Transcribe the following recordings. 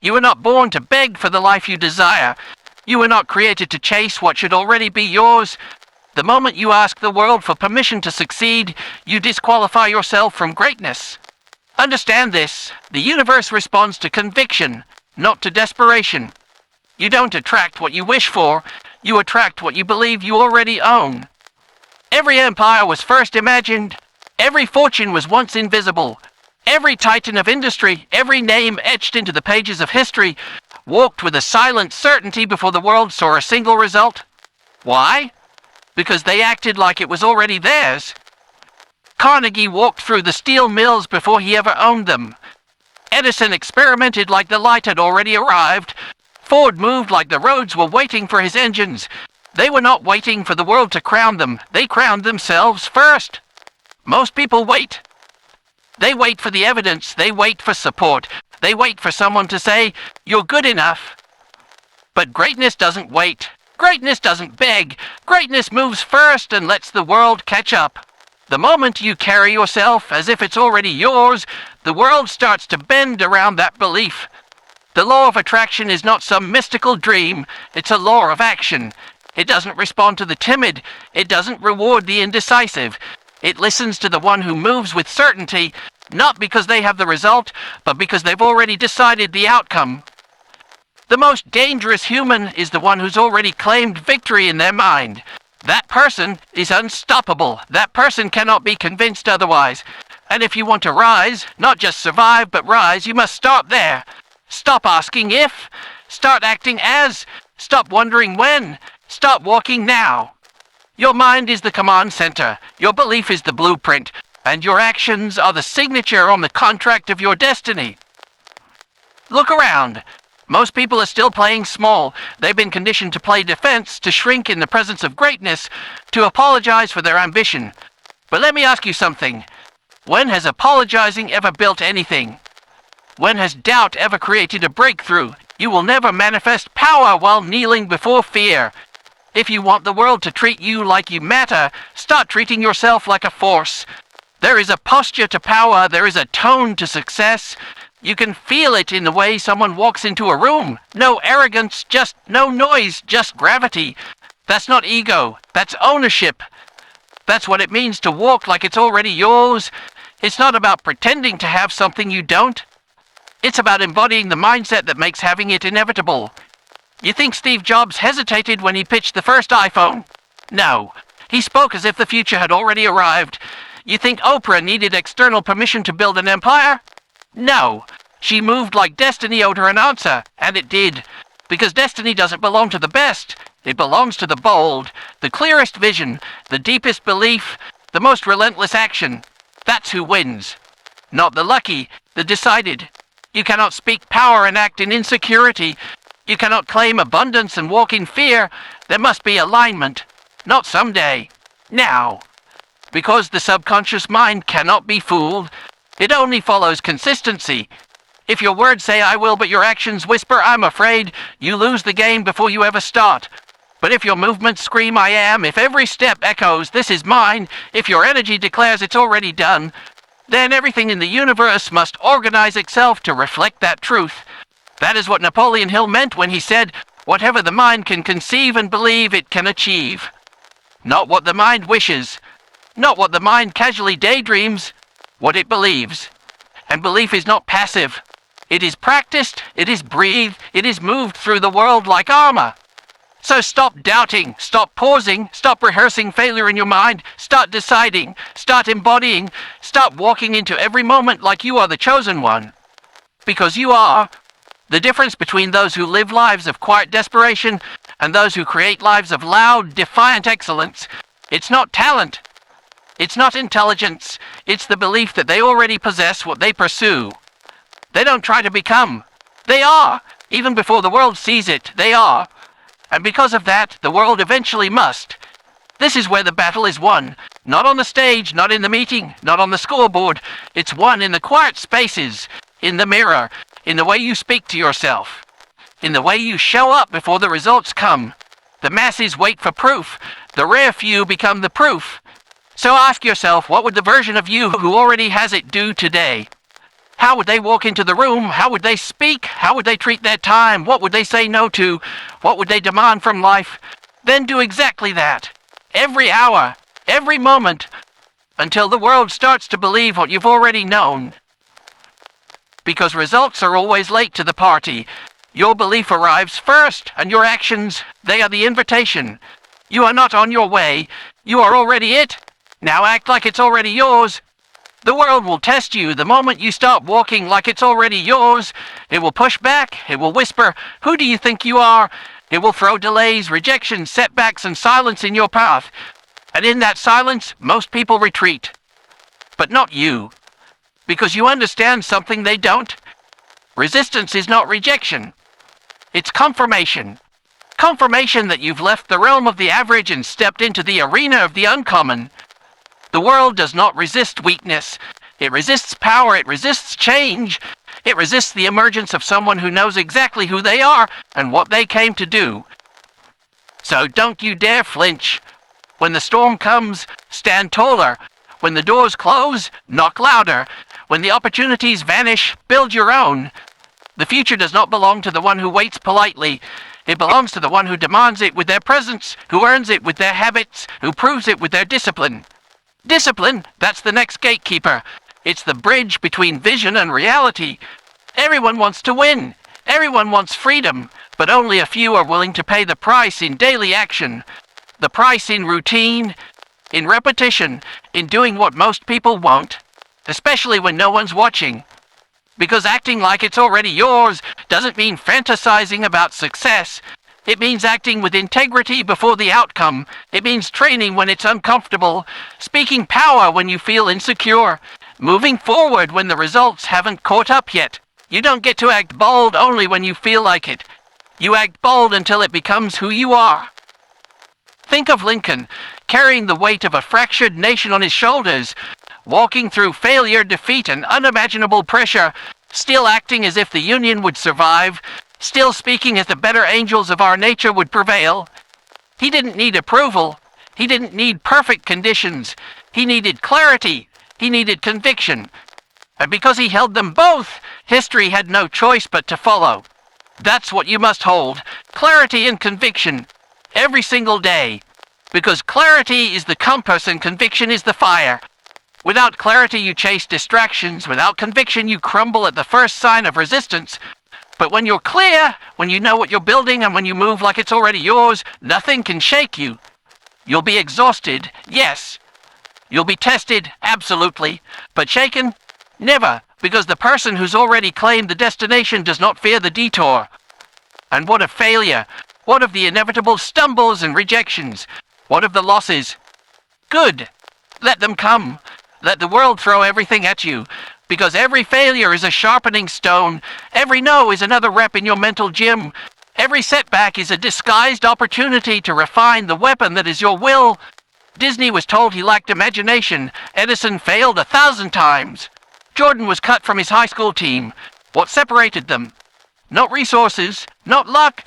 You were not born to beg for the life you desire. You were not created to chase what should already be yours. The moment you ask the world for permission to succeed, you disqualify yourself from greatness. Understand this. The universe responds to conviction, not to desperation. You don't attract what you wish for. You attract what you believe you already own. Every empire was first imagined. Every fortune was once invisible. Every titan of industry, every name etched into the pages of history, walked with a silent certainty before the world saw a single result. Why? Because they acted like it was already theirs. Carnegie walked through the steel mills before he ever owned them. Edison experimented like the light had already arrived. Ford moved like the roads were waiting for his engines. They were not waiting for the world to crown them. They crowned themselves first. Most people wait. They wait for the evidence. They wait for support. They wait for someone to say, "You're good enough." But greatness doesn't wait. Greatness doesn't beg. Greatness moves first and lets the world catch up. The moment you carry yourself as if it's already yours, the world starts to bend around that belief. The law of attraction is not some mystical dream. It's a law of action. It doesn't respond to the timid. It doesn't reward the indecisive. It listens to the one who moves with certainty, not because they have the result, but because they've already decided the outcome. The most dangerous human is the one who's already claimed victory in their mind. That person is unstoppable. That person cannot be convinced otherwise. And if you want to rise, not just survive, but rise, you must start there. Stop asking if. Start acting as. Stop wondering when. Start walking now. Your mind is the command center. Your belief is the blueprint. And your actions are the signature on the contract of your destiny. Look around. Most people are still playing small. They've been conditioned to play defense, to shrink in the presence of greatness, to apologize for their ambition. But let me ask you something. When has apologizing ever built anything? When has doubt ever created a breakthrough? You will never manifest power while kneeling before fear. If you want the world to treat you like you matter, start treating yourself like a force. There is a posture to power. There is a tone to success. You can feel it in the way someone walks into a room. No arrogance, just no noise, just gravity. That's not ego. That's ownership. That's what it means to walk like it's already yours. It's not about pretending to have something you don't. It's about embodying the mindset that makes having it inevitable. You think Steve Jobs hesitated when he pitched the first iPhone? No. He spoke as if the future had already arrived. You think Oprah needed external permission to build an empire? No. She moved like destiny owed her an answer, and it did. Because destiny doesn't belong to the best. It belongs to the bold, the clearest vision, the deepest belief, the most relentless action. That's who wins. Not the lucky, the decided. You cannot speak power and act in insecurity. You cannot claim abundance and walk in fear. There must be alignment. Not someday. Now. Because the subconscious mind cannot be fooled. It only follows consistency. If your words say "I will," but your actions whisper "I'm afraid," you lose the game before you ever start. But if your movements scream "I am," if every step echoes "this is mine," if your energy declares it's already done, then everything in the universe must organize itself to reflect that truth. That is what Napoleon Hill meant when he said, "Whatever the mind can conceive and believe, it can achieve." Not what the mind wishes. Not what the mind casually daydreams. What it believes. And belief is not passive. It is practiced, it is breathed, it is moved through the world like armor. So stop doubting, stop pausing, stop rehearsing failure in your mind, start deciding, start embodying, start walking into every moment like you are the chosen one. Because you are. The difference between those who live lives of quiet desperation and those who create lives of loud, defiant excellence, it's not talent. It's not intelligence. It's the belief that they already possess what they pursue. They don't try to become. They are. Even before the world sees it, they are. And because of that, the world eventually must. This is where the battle is won. Not on the stage, not in the meeting, not on the scoreboard. It's won in the quiet spaces, in the mirror, in the way you speak to yourself, in the way you show up before the results come. The masses wait for proof. The rare few become the proof. So ask yourself, what would the version of you who already has it do today? How would they walk into the room? How would they speak? How would they treat their time? What would they say no to? What would they demand from life? Then do exactly that. Every hour, every moment, until the world starts to believe what you've already known. Because results are always late to the party. Your belief arrives first, and your actions, they are the invitation. You are not on your way. You are already it. Now act like it's already yours. The world will test you the moment you start walking like it's already yours. It will push back. It will whisper, "Who do you think you are?" It will throw delays, rejections, setbacks, and silence in your path. And in that silence, most people retreat. But not you. Because you understand something they don't. Resistance is not rejection. It's confirmation. Confirmation that you've left the realm of the average and stepped into the arena of the uncommon. The world does not resist weakness. It resists power. It resists change. It resists the emergence of someone who knows exactly who they are and what they came to do. So don't you dare flinch. When the storm comes, stand taller. When the doors close, knock louder. When the opportunities vanish, build your own. The future does not belong to the one who waits politely. It belongs to the one who demands it with their presence, who earns it with their habits, who proves it with their discipline. Discipline, that's the next gatekeeper. It's the bridge between vision and reality. Everyone wants to win. Everyone wants freedom, but only a few are willing to pay the price in daily action. The price in routine, in repetition, in doing what most people won't, especially when no one's watching. Because acting like it's already yours doesn't mean fantasizing about success. It means acting with integrity before the outcome. It means training when it's uncomfortable, speaking power when you feel insecure, moving forward when the results haven't caught up yet. You don't get to act bold only when you feel like it. You act bold until it becomes who you are. Think of Lincoln, carrying the weight of a fractured nation on his shoulders, walking through failure, defeat, and unimaginable pressure, still acting as if the Union would survive, still speaking as the better angels of our nature would prevail. He didn't need approval. He didn't need perfect conditions. He needed clarity. He needed conviction. And because he held them both, history had no choice but to follow. That's what you must hold, clarity and conviction, every single day. Because clarity is the compass and conviction is the fire. Without clarity you chase distractions, without conviction you crumble at the first sign of resistance. But when you're clear, when you know what you're building and when you move like it's already yours, nothing can shake you. You'll be exhausted, yes. You'll be tested, absolutely. But shaken? Never, because the person who's already claimed the destination does not fear the detour. And what of failure? What of the inevitable stumbles and rejections? What of the losses? Good. Let them come. Let the world throw everything at you. Because every failure is a sharpening stone. Every no is another rep in your mental gym. Every setback is a disguised opportunity to refine the weapon that is your will. Disney was told he lacked imagination. Edison failed 1,000 times. Jordan was cut from his high school team. What separated them? Not resources, not luck,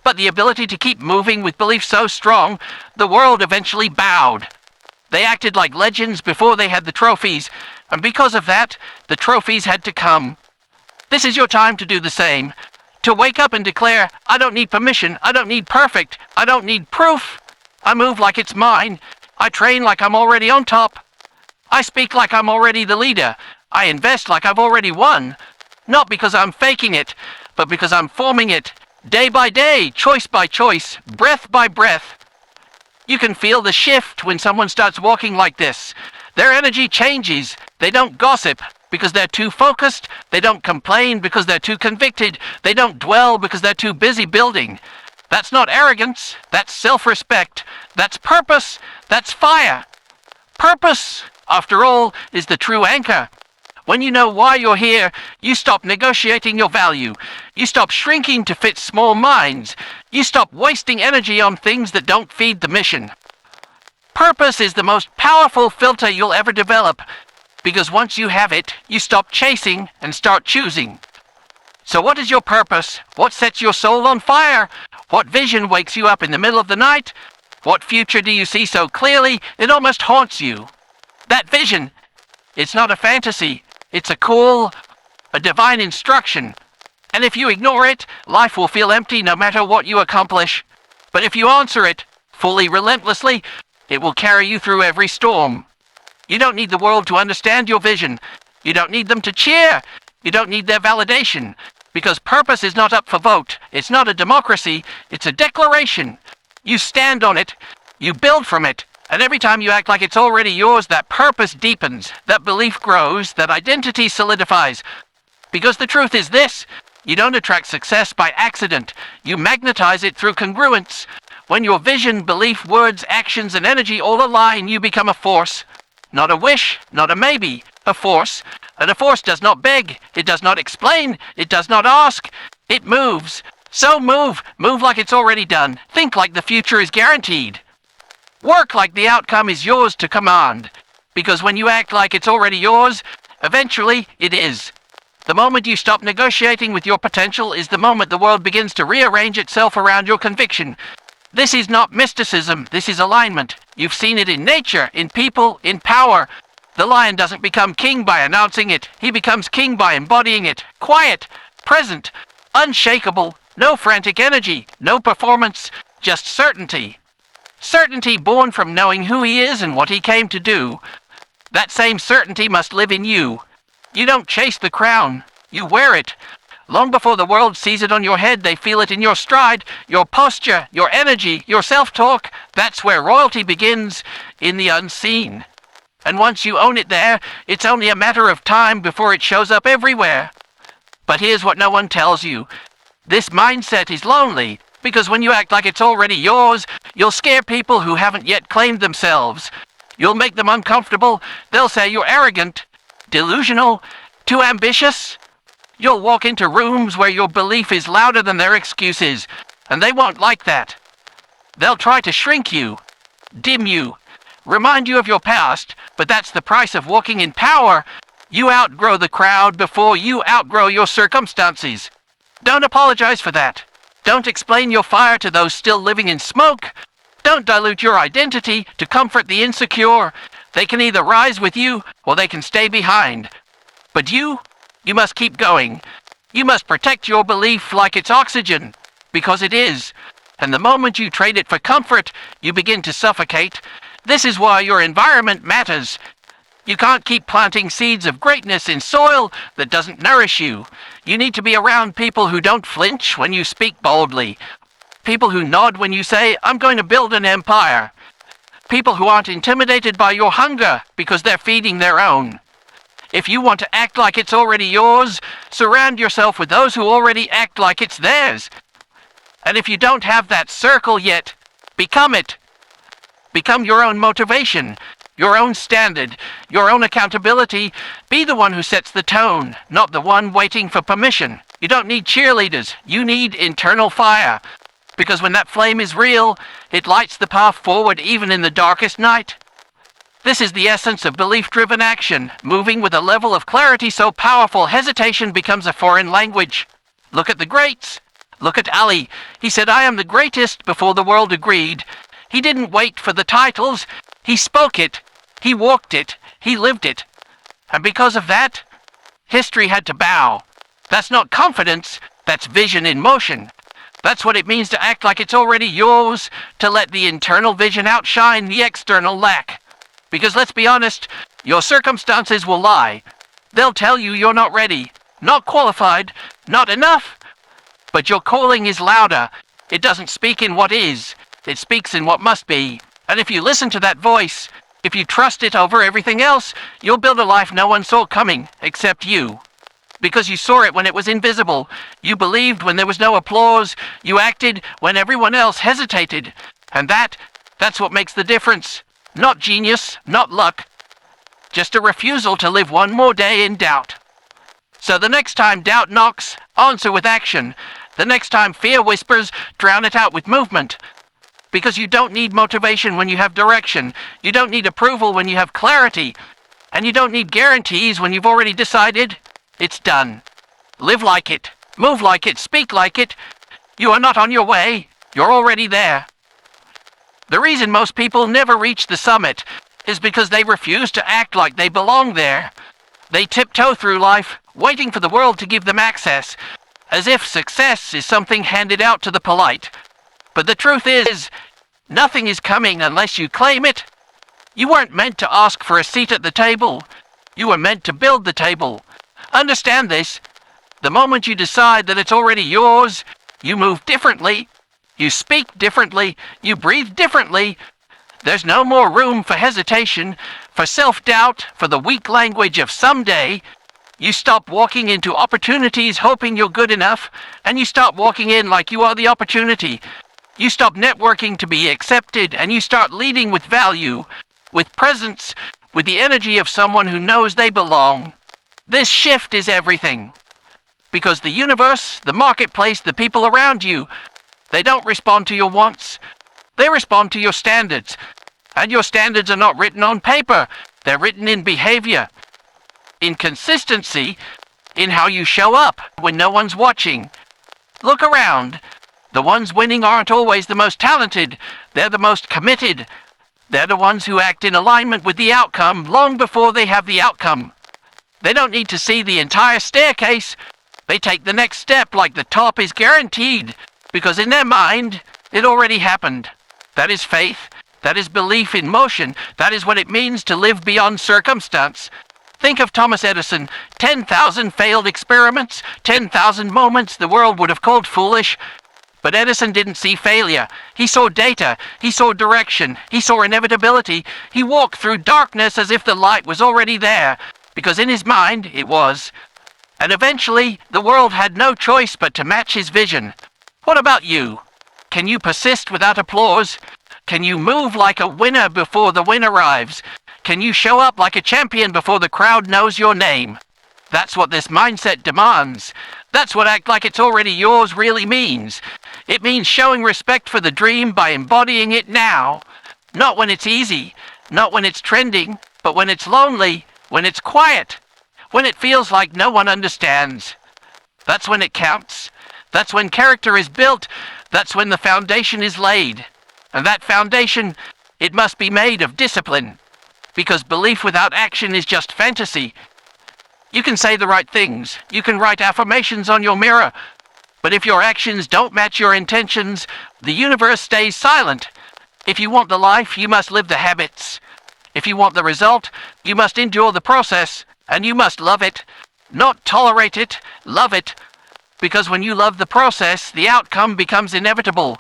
but the ability to keep moving with belief so strong, the world eventually bowed. They acted like legends before they had the trophies, and because of that, the trophies had to come. This is your time to do the same. To wake up and declare, I don't need permission, I don't need perfect, I don't need proof. I move like it's mine. I train like I'm already on top. I speak like I'm already the leader. I invest like I've already won. Not because I'm faking it, but because I'm forming it. Day by day, choice by choice, breath by breath. You can feel the shift when someone starts walking like this. Their energy changes. They don't gossip because they're too focused. They don't complain because they're too convicted. They don't dwell because they're too busy building. That's not arrogance. That's self-respect. That's purpose. That's fire. Purpose, after all, is the true anchor. When you know why you're here, you stop negotiating your value. You stop shrinking to fit small minds. You stop wasting energy on things that don't feed the mission. Purpose is the most powerful filter you'll ever develop, because once you have it, you stop chasing and start choosing. So what is your purpose? What sets your soul on fire? What vision wakes you up in the middle of the night? What future do you see so clearly it almost haunts you? That vision, it's not a fantasy. It's a cool, a divine instruction. And if you ignore it, life will feel empty no matter what you accomplish. But if you answer it, fully, relentlessly, it will carry you through every storm. You don't need the world to understand your vision. You don't need them to cheer. You don't need their validation. Because purpose is not up for vote. It's not a democracy. It's a declaration. You stand on it. You build from it. And every time you act like it's already yours, that purpose deepens. That belief grows. That identity solidifies. Because the truth is this. You don't attract success by accident. You magnetize it through congruence. When your vision, belief, words, actions, and energy all align, you become a force. Not a wish, not a maybe. A force. And a force does not beg. It does not explain. It does not ask. It moves. So move. Move like it's already done. Think like the future is guaranteed. Work like the outcome is yours to command. Because when you act like it's already yours, eventually it is. The moment you stop negotiating with your potential is the moment the world begins to rearrange itself around your conviction. This is not mysticism, this is alignment. You've seen it in nature, in people, in power. The lion doesn't become king by announcing it, he becomes king by embodying it. Quiet, present, unshakable, no frantic energy, no performance, just certainty. Certainty born from knowing who he is and what he came to do. That same certainty must live in you. You don't chase the crown, you wear it. Long before the world sees it on your head, they feel it in your stride, your posture, your energy, your self-talk. That's where royalty begins, in the unseen. And once you own it there, it's only a matter of time before it shows up everywhere. But here's what no one tells you. This mindset is lonely, because when you act like it's already yours, you'll scare people who haven't yet claimed themselves. You'll make them uncomfortable. They'll say you're arrogant, delusional, too ambitious. You'll walk into rooms where your belief is louder than their excuses, and they won't like that. They'll try to shrink you, dim you, remind you of your past, but that's the price of walking in power. You outgrow the crowd before you outgrow your circumstances. Don't apologize for that. Don't explain your fire to those still living in smoke. Don't dilute your identity to comfort the insecure. They can either rise with you, or they can stay behind. But you must keep going. You must protect your belief like it's oxygen, because it is. And the moment you trade it for comfort, you begin to suffocate. This is why your environment matters. You can't keep planting seeds of greatness in soil that doesn't nourish you. You need to be around people who don't flinch when you speak boldly. People who nod when you say, I'm going to build an empire. People who aren't intimidated by your hunger because they're feeding their own. If you want to act like it's already yours, surround yourself with those who already act like it's theirs. And if you don't have that circle yet, become it. Become your own motivation, your own standard, your own accountability. Be the one who sets the tone, not the one waiting for permission. You don't need cheerleaders, you need internal fire. Because when that flame is real, it lights the path forward even in the darkest night. This is the essence of belief-driven action, moving with a level of clarity so powerful hesitation becomes a foreign language. Look at the greats. Look at Ali. He said, I am the greatest before the world agreed. He didn't wait for the titles. He spoke it. He walked it. He lived it. And because of that, history had to bow. That's not confidence. That's vision in motion. That's what it means to act like it's already yours, to let the internal vision outshine the external lack. Because let's be honest, your circumstances will lie. They'll tell you you're not ready, not qualified, not enough. But your calling is louder. It doesn't speak in what is. It speaks in what must be. And if you listen to that voice, if you trust it over everything else, you'll build a life no one saw coming, except you. Because you saw it when it was invisible. You believed when there was no applause. You acted when everyone else hesitated. And that's what makes the difference. Not genius, not luck. Just a refusal to live one more day in doubt. So the next time doubt knocks, answer with action. The next time fear whispers, drown it out with movement. Because you don't need motivation when you have direction. You don't need approval when you have clarity. And you don't need guarantees when you've already decided it's done. Live like it. Move like it. Speak like it. You are not on your way. You're already there. The reason most people never reach the summit is because they refuse to act like they belong there. They tiptoe through life, waiting for the world to give them access, as if success is something handed out to the polite. But the truth is, nothing is coming unless you claim it. You weren't meant to ask for a seat at the table. You were meant to build the table. Understand this. The moment you decide that it's already yours, you move differently. You speak differently. You breathe differently. There's no more room for hesitation, for self-doubt, for the weak language of someday. You stop walking into opportunities hoping you're good enough, and you start walking in like you are the opportunity. You stop networking to be accepted, and you start leading with value, with presence, with the energy of someone who knows they belong. This shift is everything. Because the universe, the marketplace, the people around you, they don't respond to your wants. They respond to your standards. And your standards are not written on paper. They're written in behavior, in consistency, in how you show up when no one's watching. Look around. The ones winning aren't always the most talented. They're the most committed. They're the ones who act in alignment with the outcome long before they have the outcome. They don't need to see the entire staircase. They take the next step like the top is guaranteed, because in their mind, it already happened. That is faith. That is belief in motion. That is what it means to live beyond circumstance. Think of Thomas Edison. 10,000 failed experiments, 10,000 moments the world would have called foolish. But Edison didn't see failure. He saw data. He saw direction. He saw inevitability. He walked through darkness as if the light was already there, because in his mind it was. And eventually, the world had no choice but to match his vision. What about you? Can you persist without applause? Can you move like a winner before the win arrives? Can you show up like a champion before the crowd knows your name? That's what this mindset demands. That's what act like it's already yours really means. It means showing respect for the dream by embodying it now. Not when it's easy, not when it's trending, but when it's lonely, when it's quiet, when it feels like no one understands. That's when it counts. That's when character is built. That's when the foundation is laid. And that foundation, it must be made of discipline. Because belief without action is just fantasy. You can say the right things. You can write affirmations on your mirror. But if your actions don't match your intentions, the universe stays silent. If you want the life, you must live the habits. If you want the result, you must endure the process. And you must love it. Not tolerate it, love it. Because when you love the process, the outcome becomes inevitable.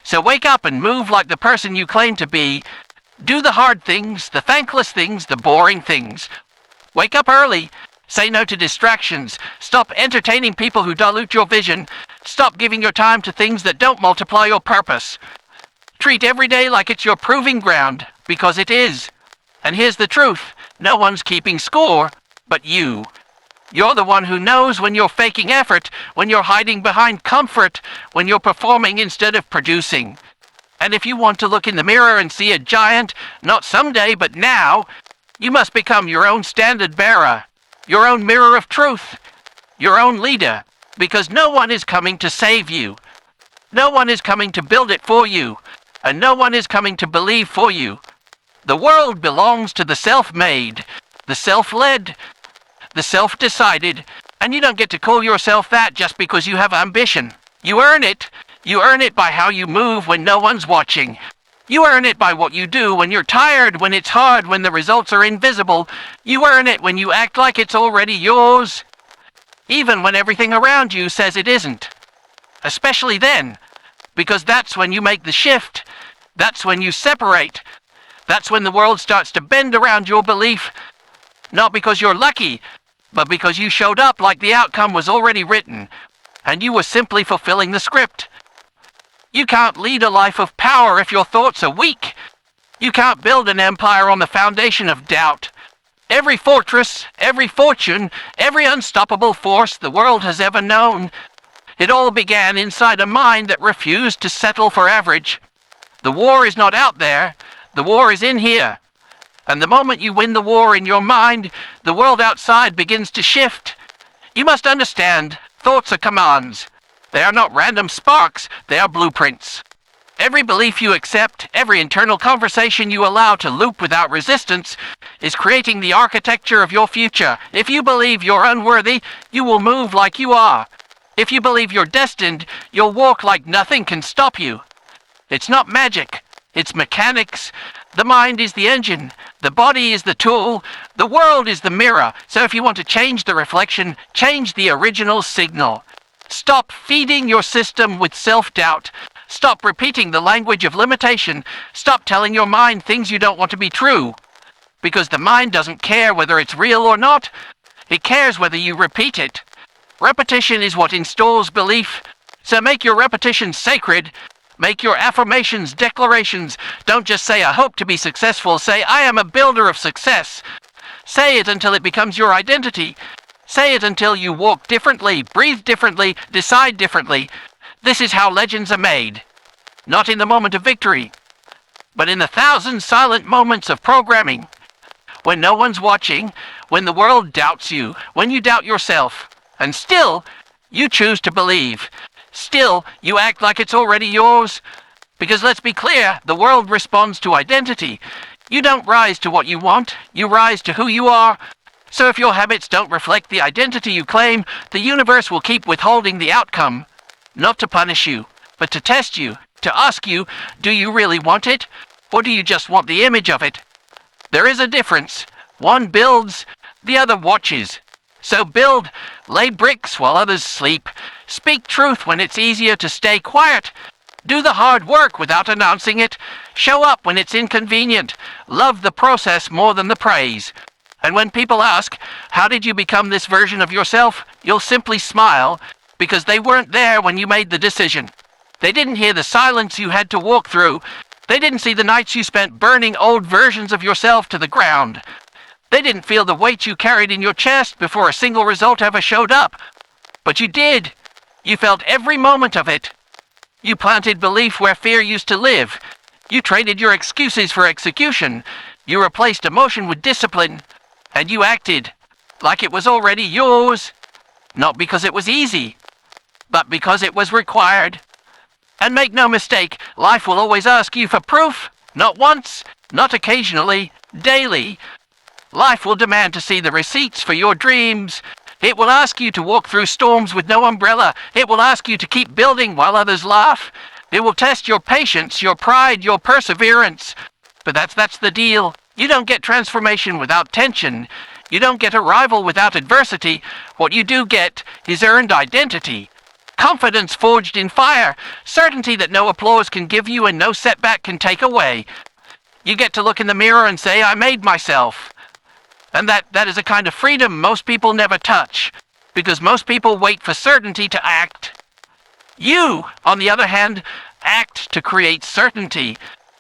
So wake up and move like the person you claim to be. Do the hard things, the thankless things, the boring things. Wake up early. Say no to distractions. Stop entertaining people who dilute your vision. Stop giving your time to things that don't multiply your purpose. Treat every day like it's your proving ground, because it is. And here's the truth. No one's keeping score, but you. You're the one who knows when you're faking effort, when you're hiding behind comfort, when you're performing instead of producing. And if you want to look in the mirror and see a giant, not someday, but now, you must become your own standard bearer, your own mirror of truth, your own leader, because no one is coming to save you. No one is coming to build it for you, and no one is coming to believe for you. The world belongs to the self-made, the self-led, the self-decided, and you don't get to call yourself that just because you have ambition. You earn it. You earn it by how you move when no one's watching. You earn it by what you do when you're tired, when it's hard, when the results are invisible. You earn it when you act like it's already yours, even when everything around you says it isn't. Especially then, because that's when you make the shift. That's when you separate. That's when the world starts to bend around your belief. Not because you're lucky, but because you showed up like the outcome was already written, and you were simply fulfilling the script. You can't lead a life of power if your thoughts are weak. You can't build an empire on the foundation of doubt. Every fortress, every fortune, every unstoppable force the world has ever known, it all began inside a mind that refused to settle for average. The war is not out there, the war is in here. And the moment you win the war in your mind, the world outside begins to shift. You must understand, thoughts are commands. They are not random sparks, they are blueprints. Every belief you accept, every internal conversation you allow to loop without resistance, is creating the architecture of your future. If you believe you're unworthy, you will move like you are. If you believe you're destined, you'll walk like nothing can stop you. It's not magic. It's mechanics. The mind is the engine. The body is the tool. The world is the mirror. So if you want to change the reflection, change the original signal. Stop feeding your system with self-doubt. Stop repeating the language of limitation. Stop telling your mind things you don't want to be true. Because the mind doesn't care whether it's real or not. It cares whether you repeat it. Repetition is what installs belief. So make your repetitions sacred. Make your affirmations declarations. Don't just say, I hope to be successful. Say, I am a builder of success. Say it until it becomes your identity. Say it until you walk differently, breathe differently, decide differently. This is how legends are made. Not in the moment of victory, but in the 1,000 silent moments of programming. When no one's watching, when the world doubts you, when you doubt yourself, and still, you choose to believe. Still, you act like it's already yours. Because let's be clear, the world responds to identity. You don't rise to what you want, you rise to who you are. So if your habits don't reflect the identity you claim, the universe will keep withholding the outcome. Not to punish you, but to test you, to ask you, do you really want it? Or do you just want the image of it? There is a difference. One builds, the other watches. So build, lay bricks while others sleep. Speak truth when it's easier to stay quiet. Do the hard work without announcing it. Show up when it's inconvenient. Love the process more than the praise. And when people ask, how did you become this version of yourself? You'll simply smile, because they weren't there when you made the decision. They didn't hear the silence you had to walk through. They didn't see the nights you spent burning old versions of yourself to the ground. They didn't feel the weight you carried in your chest before a single result ever showed up. But you did. You felt every moment of it. You planted belief where fear used to live. You traded your excuses for execution. You replaced emotion with discipline. And you acted like it was already yours. Not because it was easy, but because it was required. And make no mistake, life will always ask you for proof. Not once, not occasionally, daily. Life will demand to see the receipts for your dreams. It will ask you to walk through storms with no umbrella. It will ask you to keep building while others laugh. It will test your patience, your pride, your perseverance. But that's the deal. You don't get transformation without tension. You don't get arrival without adversity. What you do get is earned identity. Confidence forged in fire. Certainty that no applause can give you and no setback can take away. You get to look in the mirror and say, I made myself. And that is a kind of freedom most people never touch, because most people wait for certainty to act. You, on the other hand, act to create certainty.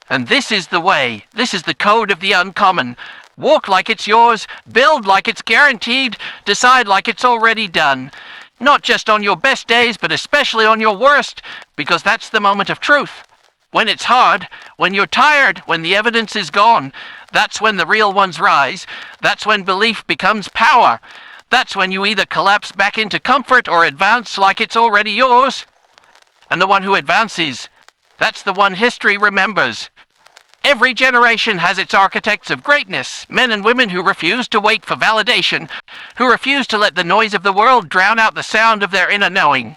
And this is the way. This is the code of the uncommon. Walk like it's yours, build like it's guaranteed, decide like it's already done. Not just on your best days, but especially on your worst, because that's the moment of truth. When it's hard, when you're tired, when the evidence is gone, that's when the real ones rise. That's when belief becomes power. That's when you either collapse back into comfort or advance like it's already yours. And the one who advances, that's the one history remembers. Every generation has its architects of greatness, men and women who refuse to wait for validation, who refuse to let the noise of the world drown out the sound of their inner knowing.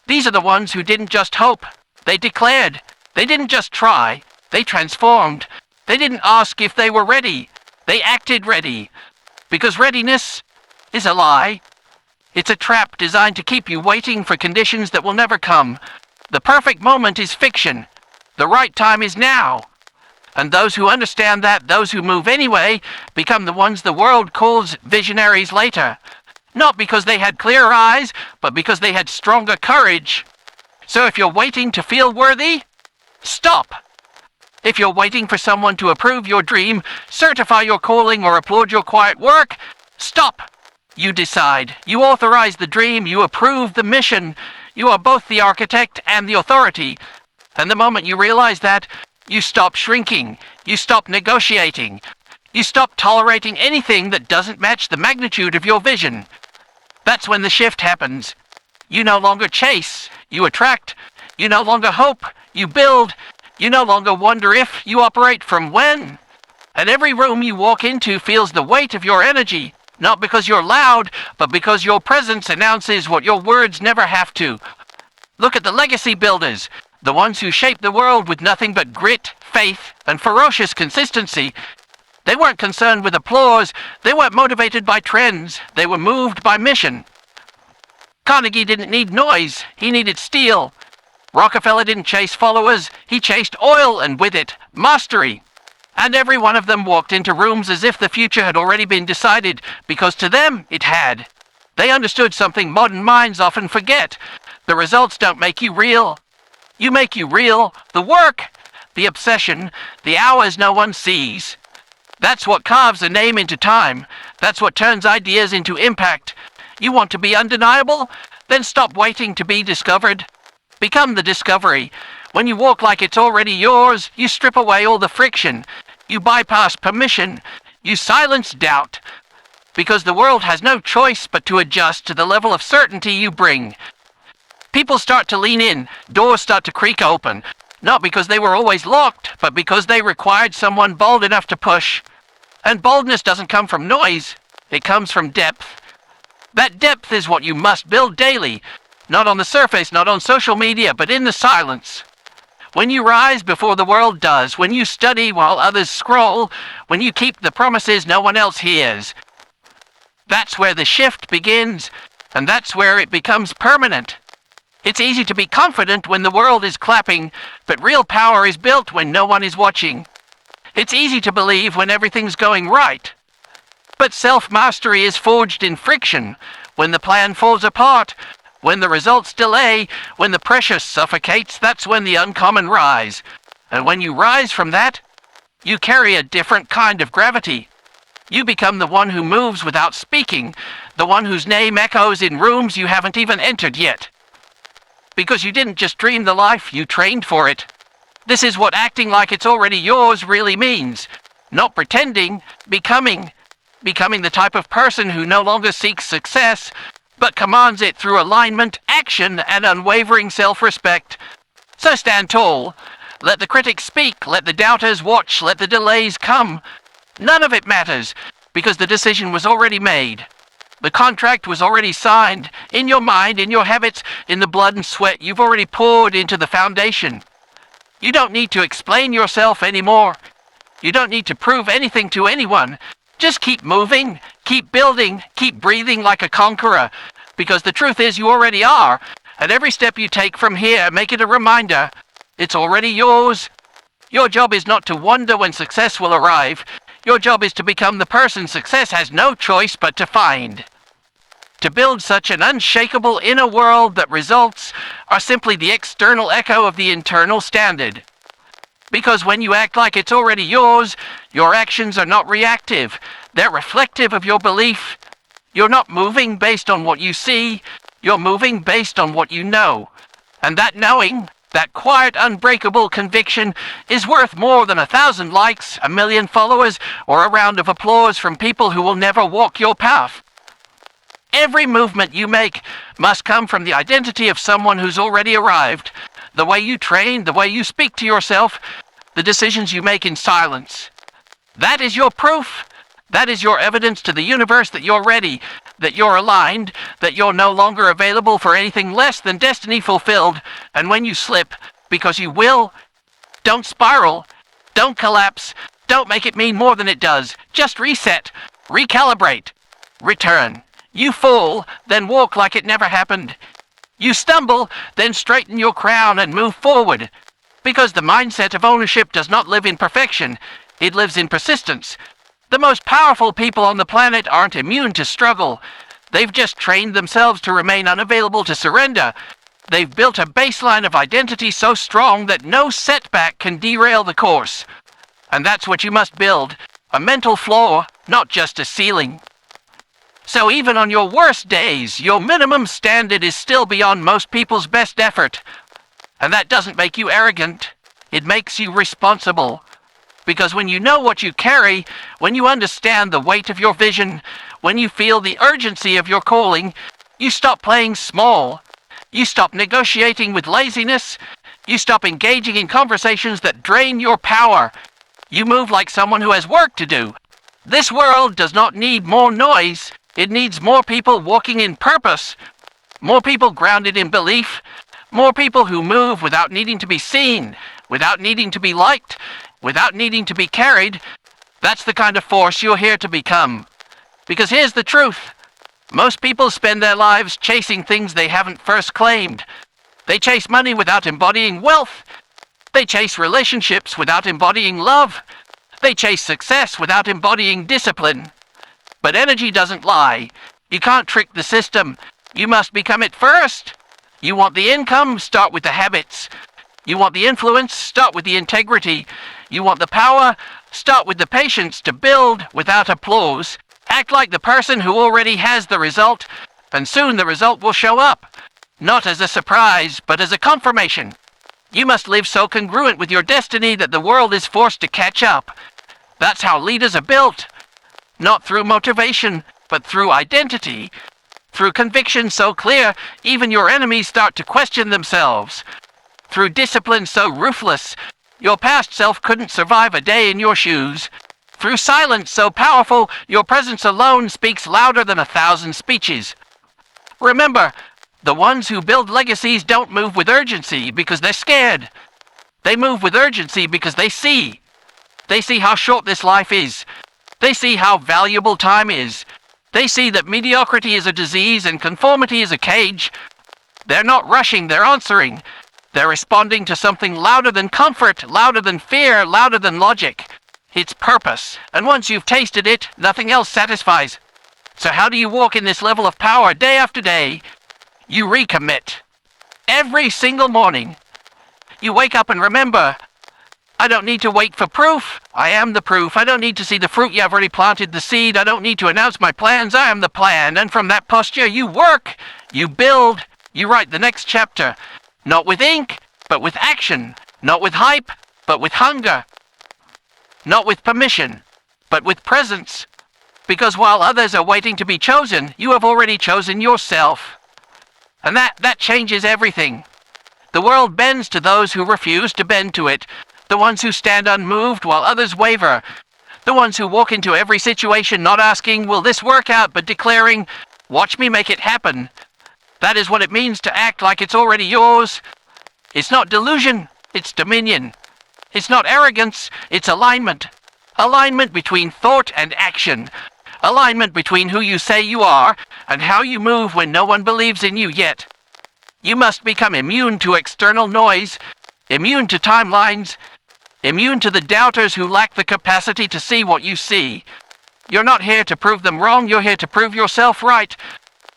These are the ones who didn't just hope, they declared. They didn't just try, they transformed. They didn't ask if they were ready, they acted ready. Because readiness is a lie. It's a trap designed to keep you waiting for conditions that will never come. The perfect moment is fiction. The right time is now. And those who understand that, those who move anyway, become the ones the world calls visionaries later. Not because they had clearer eyes, but because they had stronger courage. So if you're waiting to feel worthy, stop. If you're waiting for someone to approve your dream, certify your calling, or applaud your quiet work, stop. You decide. You authorize the dream. You approve the mission. You are both the architect and the authority. And the moment you realize that, you stop shrinking. You stop negotiating. You stop tolerating anything that doesn't match the magnitude of your vision. That's when the shift happens. You no longer chase. You attract. You no longer hope. You build, you no longer wonder if, you operate from when. And every room you walk into feels the weight of your energy, not because you're loud, but because your presence announces what your words never have to. Look at the legacy builders, the ones who shaped the world with nothing but grit, faith, and ferocious consistency. They weren't concerned with applause, they weren't motivated by trends, they were moved by mission. Carnegie didn't need noise, he needed steel. Rockefeller didn't chase followers, he chased oil and with it, mastery. And every one of them walked into rooms as if the future had already been decided, because to them it had. They understood something modern minds often forget. The results don't make you real. You make you real, the work, the obsession, the hours no one sees. That's what carves a name into time. That's what turns ideas into impact. You want to be undeniable? Then stop waiting to be discovered. Become the discovery. When you walk like it's already yours, you strip away all the friction. You bypass permission. You silence doubt. Because the world has no choice but to adjust to the level of certainty you bring. People start to lean in. Doors start to creak open. Not because they were always locked, but because they required someone bold enough to push. And boldness doesn't come from noise. It comes from depth. That depth is what you must build daily. Not on the surface, not on social media, but in the silence. When you rise before the world does, when you study while others scroll, when you keep the promises no one else hears. That's where the shift begins, and that's where it becomes permanent. It's easy to be confident when the world is clapping, but real power is built when no one is watching. It's easy to believe when everything's going right. But self-mastery is forged in friction, when the plan falls apart, when the results delay, when the pressure suffocates, that's when the uncommon rise. And when you rise from that, you carry a different kind of gravity. You become the one who moves without speaking, the one whose name echoes in rooms you haven't even entered yet. Because you didn't just dream the life, you trained for it. This is what acting like it's already yours really means. Not pretending, becoming. Becoming the type of person who no longer seeks success, but commands it through alignment, action, and unwavering self-respect. So stand tall. Let the critics speak, let the doubters watch, let the delays come. None of it matters, because the decision was already made. The contract was already signed, in your mind, in your habits, in the blood and sweat you've already poured into the foundation. You don't need to explain yourself anymore. You don't need to prove anything to anyone. Just keep moving, keep building, keep breathing like a conqueror, because the truth is you already are, and every step you take from here, make it a reminder. It's already yours. Your job is not to wonder when success will arrive. Your job is to become the person success has no choice but to find. To build such an unshakable inner world that results are simply the external echo of the internal standard. Because when you act like it's already yours, your actions are not reactive. They're reflective of your belief. You're not moving based on what you see. You're moving based on what you know. And that knowing, that quiet, unbreakable conviction, is worth more than 1,000 likes, 1,000,000 followers, or a round of applause from people who will never walk your path. Every movement you make must come from the identity of someone who's already arrived. The way you train, the way you speak to yourself, the decisions you make in silence. That is your proof. That is your evidence to the universe that you're ready, that you're aligned, that you're no longer available for anything less than destiny fulfilled. And when you slip, because you will, don't spiral, don't collapse, don't make it mean more than it does. Just reset, recalibrate, return. You fall, then walk like it never happened. You stumble, then straighten your crown and move forward. Because the mindset of ownership does not live in perfection, it lives in persistence. The most powerful people on the planet aren't immune to struggle. They've just trained themselves to remain unavailable to surrender. They've built a baseline of identity so strong that no setback can derail the course. And that's what you must build, a mental floor, not just a ceiling. So even on your worst days, your minimum standard is still beyond most people's best effort. And that doesn't make you arrogant. It makes you responsible. Because when you know what you carry, when you understand the weight of your vision, when you feel the urgency of your calling, you stop playing small. You stop negotiating with laziness. You stop engaging in conversations that drain your power. You move like someone who has work to do. This world does not need more noise. It needs more people walking in purpose. More people grounded in belief. More people who move without needing to be seen, without needing to be liked, without needing to be carried. That's the kind of force you're here to become. Because here's the truth. Most people spend their lives chasing things they haven't first claimed. They chase money without embodying wealth. They chase relationships without embodying love. They chase success without embodying discipline. But energy doesn't lie. You can't trick the system. You must become it first. You want the income? Start with the habits. You want the influence? Start with the integrity. You want the power? Start with the patience to build without applause. Act like the person who already has the result, and soon the result will show up. Not as a surprise, but as a confirmation. You must live so congruent with your destiny that the world is forced to catch up. That's how leaders are built. Not through motivation, but through identity. Through conviction so clear, even your enemies start to question themselves. Through discipline so ruthless, your past self couldn't survive a day in your shoes. Through silence so powerful, your presence alone speaks louder than 1,000 speeches. Remember, the ones who build legacies don't move with urgency because they're scared. They move with urgency because they see. They see how short this life is. They see how valuable time is. They see that mediocrity is a disease and conformity is a cage. They're not rushing, they're answering. They're responding to something louder than comfort, louder than fear, louder than logic. It's purpose, and once you've tasted it, nothing else satisfies. So how do you walk in this level of power day after day? You recommit. Every single morning. You wake up and remember, I don't need to wait for proof. I am the proof. I don't need to see the fruit. I've already planted the seed. I don't need to announce my plans. I am the plan. And from that posture, you work, you build, you write the next chapter. Not with ink, but with action. Not with hype, but with hunger. Not with permission, but with presence. Because while others are waiting to be chosen, you have already chosen yourself. And that changes everything. The world bends to those who refuse to bend to it. The ones who stand unmoved while others waver. The ones who walk into every situation not asking, will this work out, but declaring, watch me make it happen. That is what it means to act like it's already yours. It's not delusion, it's dominion. It's not arrogance, it's alignment. Alignment between thought and action. Alignment between who you say you are and how you move when no one believes in you yet. You must become immune to external noise, immune to timelines, immune to the doubters who lack the capacity to see what you see. You're not here to prove them wrong, you're here to prove yourself right.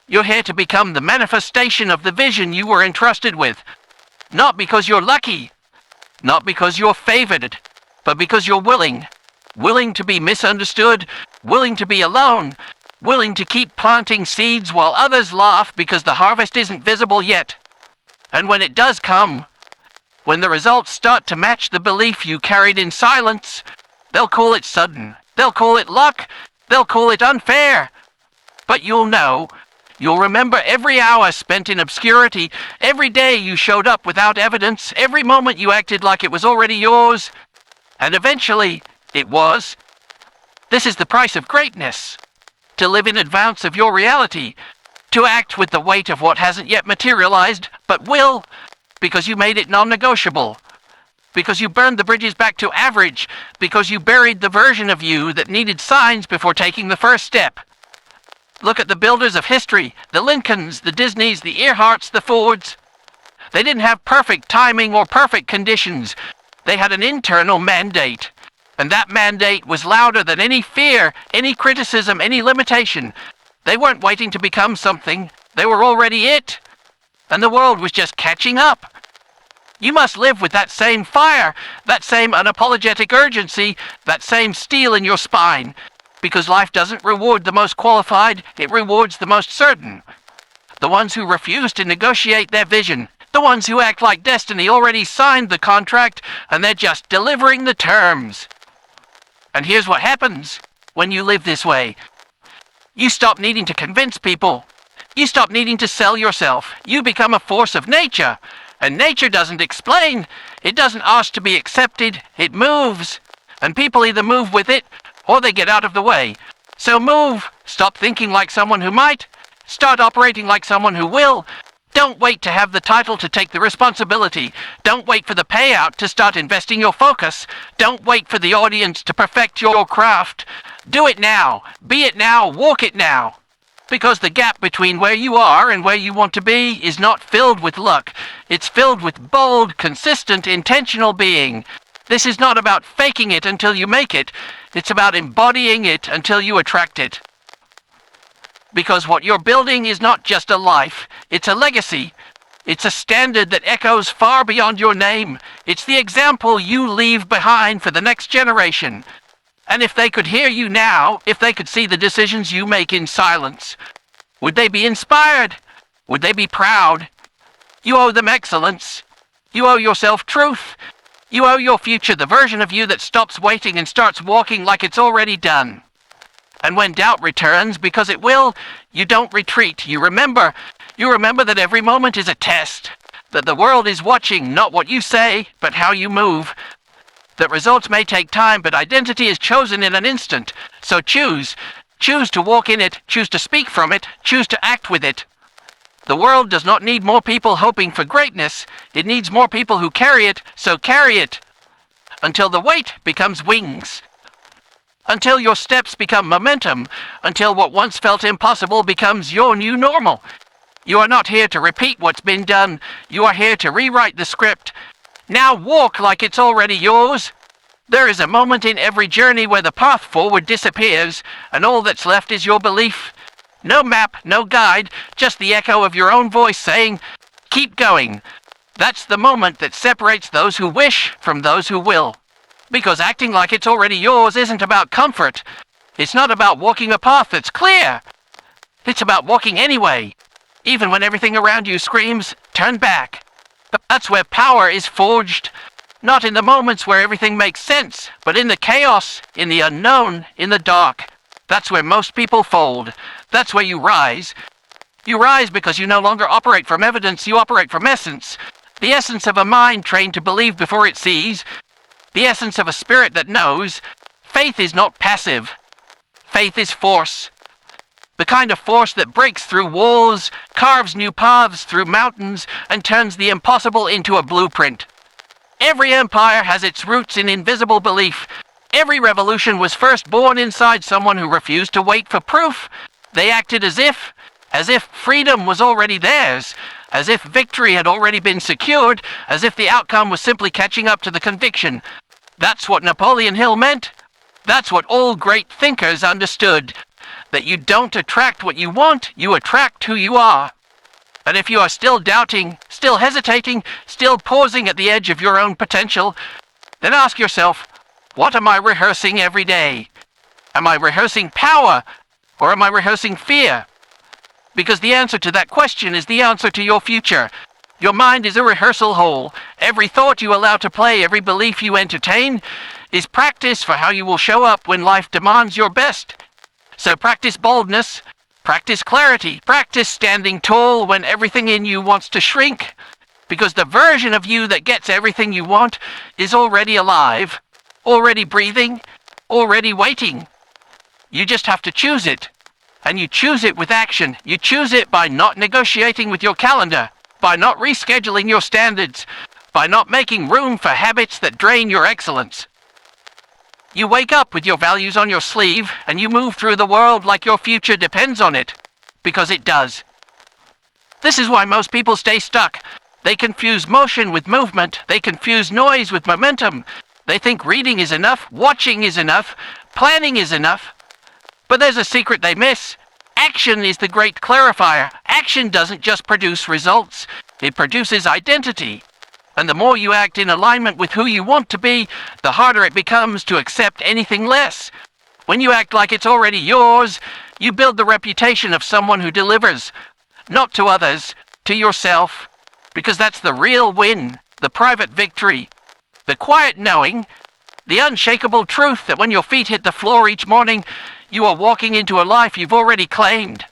You're here to become the manifestation of the vision you were entrusted with. Not because you're lucky, not because you're favored, but because you're willing. Willing to be misunderstood, willing to be alone, willing to keep planting seeds while others laugh because the harvest isn't visible yet. And when it does come, when the results start to match the belief you carried in silence, they'll call it sudden, they'll call it luck, they'll call it unfair. But you'll know. You'll remember every hour spent in obscurity, every day you showed up without evidence, every moment you acted like it was already yours. And eventually, it was. This is the price of greatness. To live in advance of your reality. To act with the weight of what hasn't yet materialized, but will, because you made it non-negotiable. Because you burned the bridges back to average. Because you buried the version of you that needed signs before taking the first step. Look at the builders of history, the Lincolns, the Disneys, the Earharts, the Fords. They didn't have perfect timing or perfect conditions. They had an internal mandate. And that mandate was louder than any fear, any criticism, any limitation. They weren't waiting to become something. They were already it. And the world was just catching up. You must live with that same fire, that same unapologetic urgency, that same steel in your spine. Because life doesn't reward the most qualified, it rewards the most certain. The ones who refuse to negotiate their vision, the ones who act like destiny already signed the contract and they're just delivering the terms. And here's what happens when you live this way. You stop needing to convince people. You stop needing to sell yourself. You become a force of nature. And nature doesn't explain. It doesn't ask to be accepted. It moves. And people either move with it, or they get out of the way. So move. Stop thinking like someone who might. Start operating like someone who will. Don't wait to have the title to take the responsibility. Don't wait for the payout to start investing your focus. Don't wait for the audience to perfect your craft. Do it now. Be it now. Walk it now. Because the gap between where you are and where you want to be is not filled with luck. It's filled with bold, consistent, intentional being. This is not about faking it until you make it. It's about embodying it until you attract it. Because what you're building is not just a life, it's a legacy. It's a standard that echoes far beyond your name. It's the example you leave behind for the next generation. And if they could hear you now, if they could see the decisions you make in silence, would they be inspired? Would they be proud? You owe them excellence. You owe yourself truth. You owe your future the version of you that stops waiting and starts walking like it's already done. And when doubt returns, because it will, you don't retreat. You remember that every moment is a test. That the world is watching not what you say, but how you move. That results may take time, but identity is chosen in an instant. So choose. Choose to walk in it. Choose to speak from it. Choose to act with it. The world does not need more people hoping for greatness. It needs more people who carry it, so carry it. Until the weight becomes wings. Until your steps become momentum. Until what once felt impossible becomes your new normal. You are not here to repeat what's been done. You are here to rewrite the script. Now walk like it's already yours. There is a moment in every journey where the path forward disappears, and all that's left is your belief. No map, no guide, just the echo of your own voice saying, keep going. That's the moment that separates those who wish from those who will. Because acting like it's already yours isn't about comfort. It's not about walking a path that's clear. It's about walking anyway. Even when everything around you screams, turn back. That's where power is forged. Not in the moments where everything makes sense, but in the chaos, in the unknown, in the dark. That's where most people fold. That's where you rise. You rise because you no longer operate from evidence, you operate from essence. The essence of a mind trained to believe before it sees. The essence of a spirit that knows. Faith is not passive. Faith is force. The kind of force that breaks through walls, carves new paths through mountains, and turns the impossible into a blueprint. Every empire has its roots in invisible belief. Every revolution was first born inside someone who refused to wait for proof. They acted as if freedom was already theirs, as if victory had already been secured, as if the outcome was simply catching up to the conviction. That's what Napoleon Hill meant. That's what all great thinkers understood. That you don't attract what you want, you attract who you are. And if you are still doubting, still hesitating, still pausing at the edge of your own potential, then ask yourself, what am I rehearsing every day? Am I rehearsing power, or am I rehearsing fear? Because the answer to that question is the answer to your future. Your mind is a rehearsal hole. Every thought you allow to play, every belief you entertain, is practice for how you will show up when life demands your best. So practice boldness, practice clarity, practice standing tall when everything in you wants to shrink. Because the version of you that gets everything you want is already alive, already breathing, already waiting. You just have to choose it. And you choose it with action. You choose it by not negotiating with your calendar, by not rescheduling your standards, by not making room for habits that drain your excellence. You wake up with your values on your sleeve, and you move through the world like your future depends on it. Because it does. This is why most people stay stuck. They confuse motion with movement. They confuse noise with momentum. They think reading is enough, watching is enough, planning is enough. But there's a secret they miss. Action is the great clarifier. Action doesn't just produce results. It produces identity. And the more you act in alignment with who you want to be, the harder it becomes to accept anything less. When you act like it's already yours, you build the reputation of someone who delivers. Not to others, to yourself. Because that's the real win, the private victory. The quiet knowing, the unshakable truth that when your feet hit the floor each morning, you are walking into a life you've already claimed.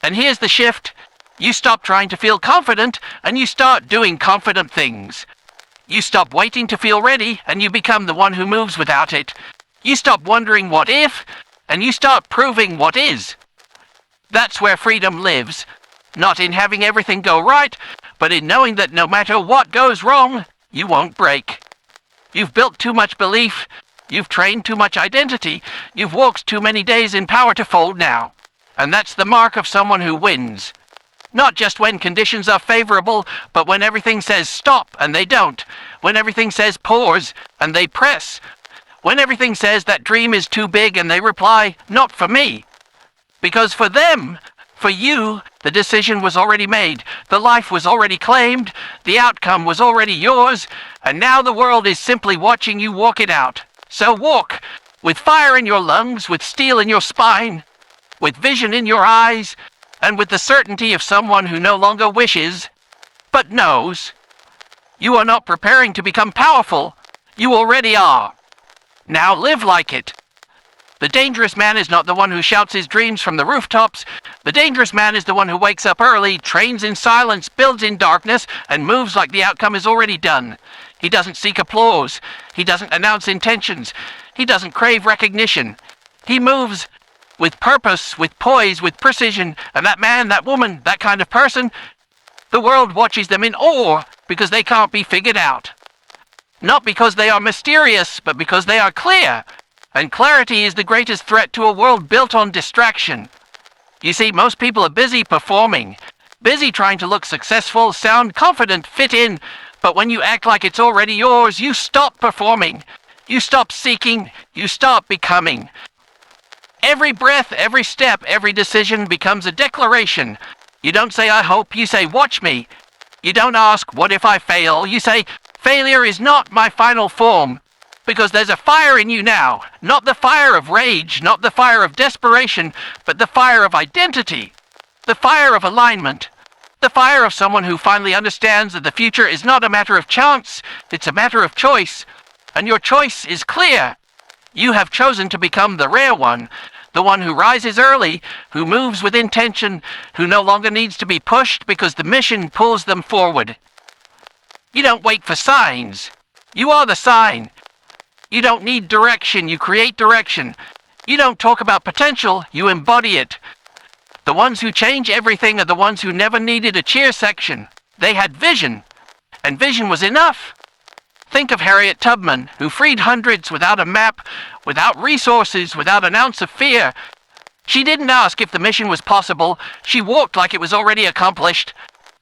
And here's the shift. You stop trying to feel confident and you start doing confident things. You stop waiting to feel ready and you become the one who moves without it. You stop wondering what if and you start proving what is. That's where freedom lives. Not in having everything go right, but in knowing that no matter what goes wrong, you won't break. You've built too much belief. You've trained too much identity. You've walked too many days in power to fold now. And that's the mark of someone who wins. Not just when conditions are favorable, but when everything says stop and they don't. When everything says pause and they press. When everything says that dream is too big and they reply, not for me. Because for them, for you, the decision was already made. The life was already claimed. The outcome was already yours. And now the world is simply watching you walk it out. So walk, with fire in your lungs, with steel in your spine, with vision in your eyes, and with the certainty of someone who no longer wishes, but knows. You are not preparing to become powerful. You already are. Now live like it. The dangerous man is not the one who shouts his dreams from the rooftops. The dangerous man is the one who wakes up early, trains in silence, builds in darkness, and moves like the outcome is already done. He doesn't seek applause. He doesn't announce intentions. He doesn't crave recognition. He moves with purpose, with poise, with precision, and that man, that woman, that kind of person, the world watches them in awe because they can't be figured out. Not because they are mysterious, but because they are clear. And clarity is the greatest threat to a world built on distraction. You see, most people are busy performing, busy trying to look successful, sound confident, fit in, but when you act like it's already yours, you stop performing. You stop seeking, you stop becoming. Every breath, every step, every decision becomes a declaration. You don't say, I hope, you say, watch me. You don't ask, what if I fail? You say, failure is not my final form. Because there's a fire in you now. Not the fire of rage, not the fire of desperation, but the fire of identity. The fire of alignment. The fire of someone who finally understands that the future is not a matter of chance, it's a matter of choice. And your choice is clear. You have chosen to become the rare one, the one who rises early, who moves with intention, who no longer needs to be pushed because the mission pulls them forward. You don't wait for signs. You are the sign. You don't need direction, you create direction. You don't talk about potential, you embody it. The ones who change everything are the ones who never needed a cheer section. They had vision, and vision was enough. Think of Harriet Tubman, who freed hundreds without a map, without resources, without an ounce of fear. She didn't ask if the mission was possible, she walked like it was already accomplished.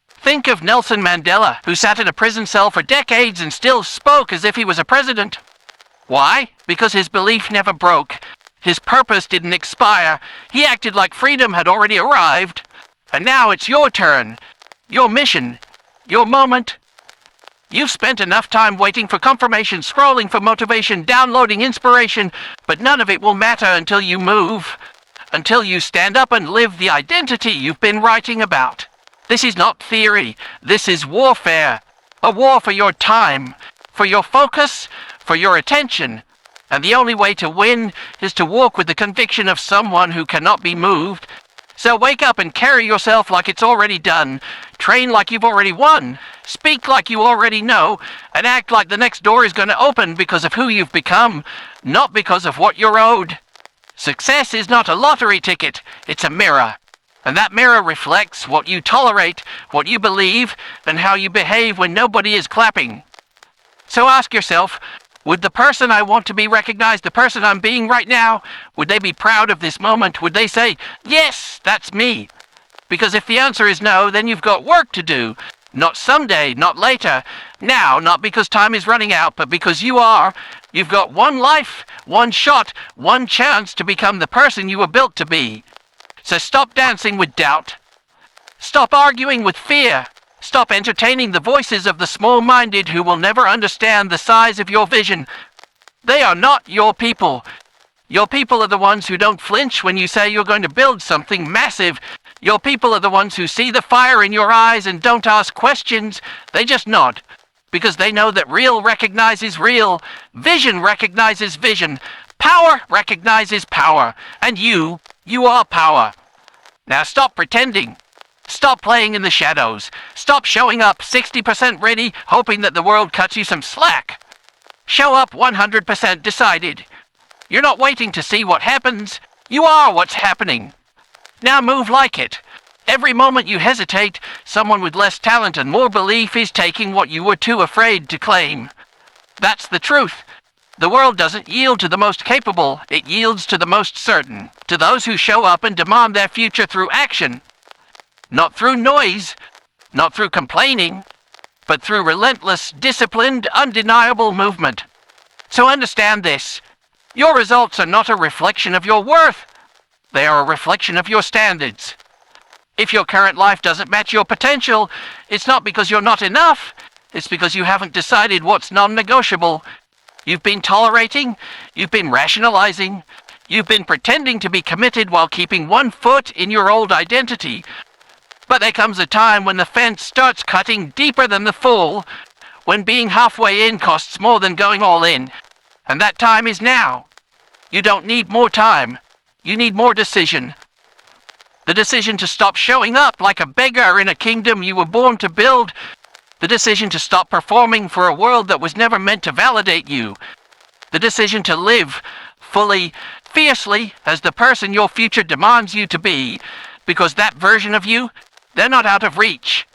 Think of Nelson Mandela, who sat in a prison cell for decades and still spoke as if he was a president. Why? Because his belief never broke. His purpose didn't expire. He acted like freedom had already arrived. And now it's your turn. Your mission. Your moment. You've spent enough time waiting for confirmation, scrolling for motivation, downloading inspiration, but none of it will matter until you move. Until you stand up and live the identity you've been writing about. This is not theory. This is warfare. A war for your time, for your focus, for your attention. And the only way to win is to walk with the conviction of someone who cannot be moved. So wake up and carry yourself like it's already done. Train like you've already won. Speak like you already know. And act like the next door is going to open because of who you've become, not because of what you're owed. Success is not a lottery ticket. It's a mirror. And that mirror reflects what you tolerate, what you believe, and how you behave when nobody is clapping. So ask yourself, would the person I want to be recognized, the person I'm being right now, would they be proud of this moment? Would they say, yes, that's me? Because if the answer is no, then you've got work to do. Not someday, not later. Now, not because time is running out, but because you are. You've got one life, one shot, one chance to become the person you were built to be. So stop dancing with doubt. Stop arguing with fear. Stop entertaining the voices of the small-minded who will never understand the size of your vision. They are not your people. Your people are the ones who don't flinch when you say you're going to build something massive. Your people are the ones who see the fire in your eyes and don't ask questions. They just nod, because they know that real recognizes real. Vision recognizes vision. Power recognizes power. And you are power. Now stop pretending. Stop playing in the shadows. Stop showing up 60% ready, hoping that the world cuts you some slack. Show up 100% decided. You're not waiting to see what happens. You are what's happening. Now move like it. Every moment you hesitate, someone with less talent and more belief is taking what you were too afraid to claim. That's the truth. The world doesn't yield to the most capable, it yields to the most certain, to those who show up and demand their future through action. Not through noise, not through complaining, but through relentless, disciplined, undeniable movement. So understand this. Your results are not a reflection of your worth. They are a reflection of your standards. If your current life doesn't match your potential, it's not because you're not enough. It's because you haven't decided what's non-negotiable. You've been tolerating, you've been rationalizing, you've been pretending to be committed while keeping one foot in your old identity. But there comes a time when the fence starts cutting deeper than the fall, when being halfway in costs more than going all in. And that time is now. You don't need more time. You need more decision. The decision to stop showing up like a beggar in a kingdom you were born to build. The decision to stop performing for a world that was never meant to validate you. The decision to live fully, fiercely, as the person your future demands you to be. Because that version of you, they're not out of reach.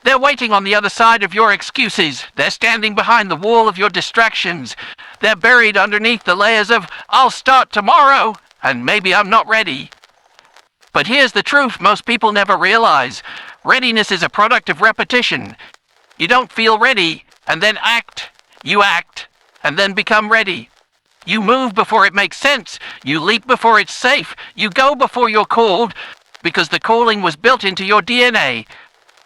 They're waiting on the other side of your excuses. They're standing behind the wall of your distractions. They're buried underneath the layers of, I'll start tomorrow, and maybe I'm not ready. But here's the truth most people never realize. Readiness is a product of repetition. You don't feel ready, and then act. You act, and then become ready. You move before it makes sense. You leap before it's safe. You go before you're called, because the calling was built into your DNA.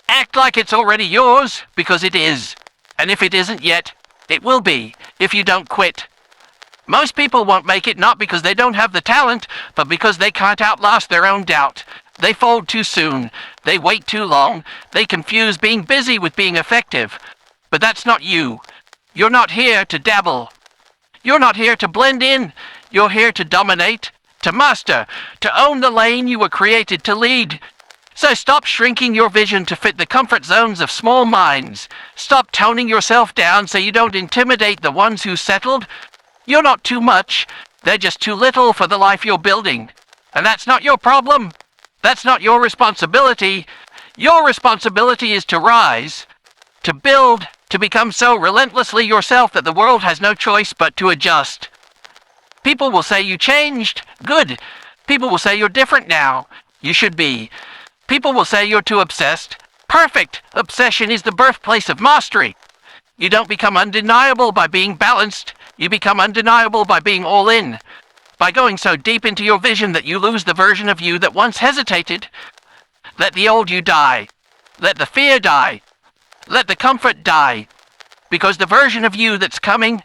Act like it's already yours, because it is. And if it isn't yet, it will be, if you don't quit. Most people won't make it not because they don't have the talent, but because they can't outlast their own doubt. They fold too soon. They wait too long. They confuse being busy with being effective. But that's not you. You're not here to dabble. You're not here to blend in. You're here to dominate, to master, to own the lane you were created to lead. So stop shrinking your vision to fit the comfort zones of small minds. Stop toning yourself down so you don't intimidate the ones who settled. You're not too much. They're just too little for the life you're building. And that's not your problem. That's not your responsibility. Your responsibility is to rise, to build, to become so relentlessly yourself that the world has no choice but to adjust. People will say you changed. Good. People will say you're different now. You should be. People will say you're too obsessed. Perfect. Obsession is the birthplace of mastery. You don't become undeniable by being balanced. You become undeniable by being all in. By going so deep into your vision that you lose the version of you that once hesitated. Let the old you die. Let the fear die. Let the comfort die. Because the version of you that's coming,